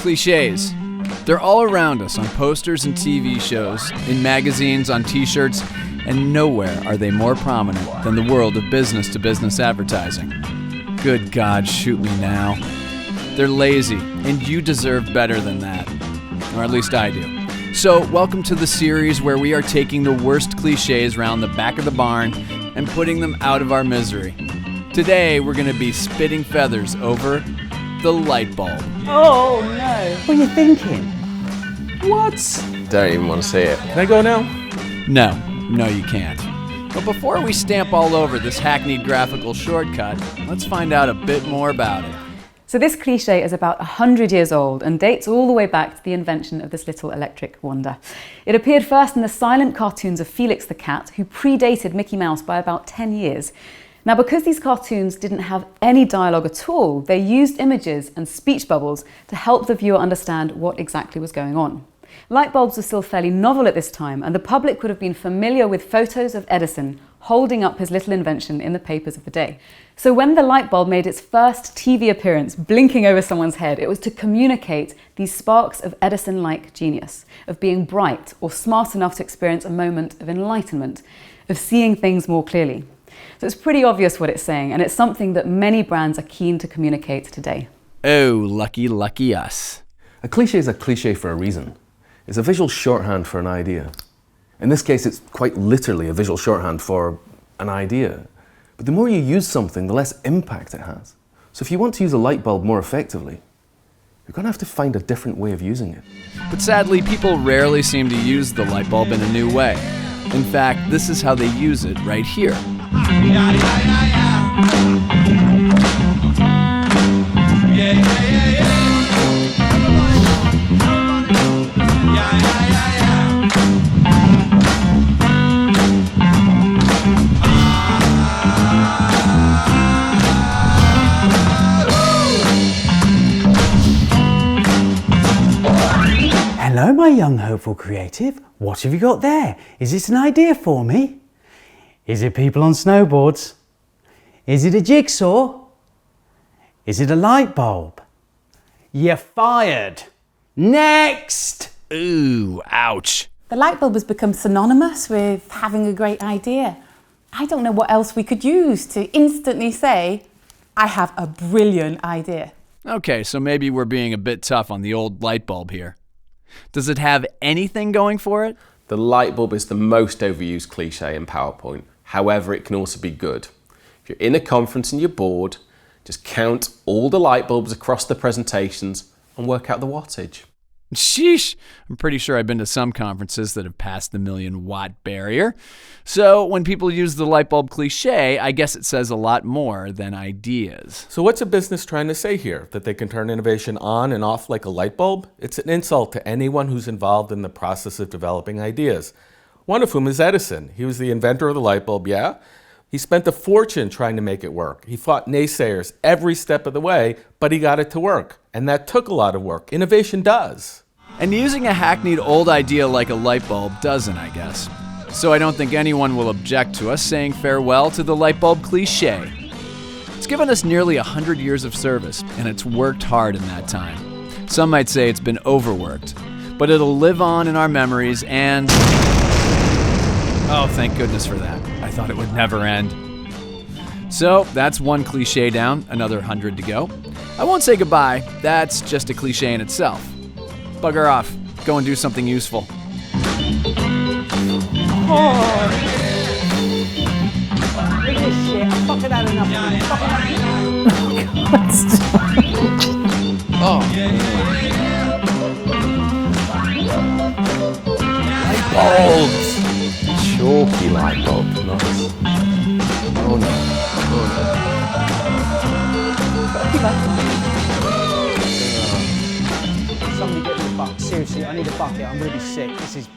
Clichés. They're all around us on posters and TV shows, in magazines, on t-shirts, and nowhere are they more prominent than the world of business-to-business advertising. Good God, shoot me now. They're lazy, and you deserve better than that. Or at least I do. So, welcome to the series where we are taking the worst clichés round the back of the barn and putting them out of our misery. Today, we're going to be spitting feathers over the light bulb. Oh no! What are you thinking? What? Don't even want to see it. Can I go now? No, you can't. But before we stamp all over this hackneyed graphical shortcut, let's find out a bit more about it. So this cliche is about 100 years old and dates all the way back to the invention of this little electric wonder. It appeared first in the silent cartoons of Felix the Cat, who predated Mickey Mouse by about 10 years. Now, because these cartoons didn't have any dialogue at all, they used images and speech bubbles to help the viewer understand what exactly was going on. Light bulbs were still fairly novel at this time, and the public would have been familiar with photos of Edison holding up his little invention in the papers of the day. So when the light bulb made its first TV appearance blinking over someone's head, it was to communicate these sparks of Edison-like genius, of being bright or smart enough to experience a moment of enlightenment, of seeing things more clearly. So it's pretty obvious what it's saying, and it's something that many brands are keen to communicate today. Oh, lucky us. A cliché is a cliché for a reason. It's a visual shorthand for an idea. In this case, it's quite literally a visual shorthand for an idea. But the more you use something, the less impact it has. So if you want to use a light bulb more effectively, you're going to have to find a different way of using it. But sadly, people rarely seem to use the light bulb in a new way. In fact, this is how they use it right here. Hello, my young hopeful creative. What have you got there? Is this an idea for me? Is it people on snowboards? Is it a jigsaw? Is it a light bulb? You're fired. Next! Ooh, ouch. The light bulb has become synonymous with having a great idea. I don't know what else we could use to instantly say, I have a brilliant idea. Okay, so maybe we're being a bit tough on the old light bulb here. Does it have anything going for it? The light bulb is the most overused cliché in PowerPoint. However, it can also be good. If you're in a conference and you're bored, just count all the light bulbs across the presentations and work out the wattage. Sheesh, I'm pretty sure I've been to some conferences that have passed the 1,000,000-watt barrier. So when people use the light bulb cliché, I guess it says a lot more than ideas. So what's a business trying to say here? That they can turn innovation on and off like a light bulb? It's an insult to anyone who's involved in the process of developing ideas. One of whom is Edison. He was the inventor of the light bulb, yeah? He spent a fortune trying to make it work. He fought naysayers every step of the way, but he got it to work. And that took a lot of work. Innovation does. And using a hackneyed old idea like a light bulb doesn't, I guess. So I don't think anyone will object to us saying farewell to the light bulb cliché. It's given us nearly 100 years of service, and it's worked hard in that time. Some might say it's been overworked, but it'll live on in our memories and... Oh, thank goodness for that. I thought it would never end. So that's one cliché down, another 100 to go. I won't say goodbye, that's just a cliché in itself. Bugger off, go and do something useful. Oh! Look at this shit, I'm fucking had enough of it. Light bulbs! Chalky light bulb, nice. Oh no, Somebody get me a bucket. Seriously, I need a bucket. I'm really sick. This is...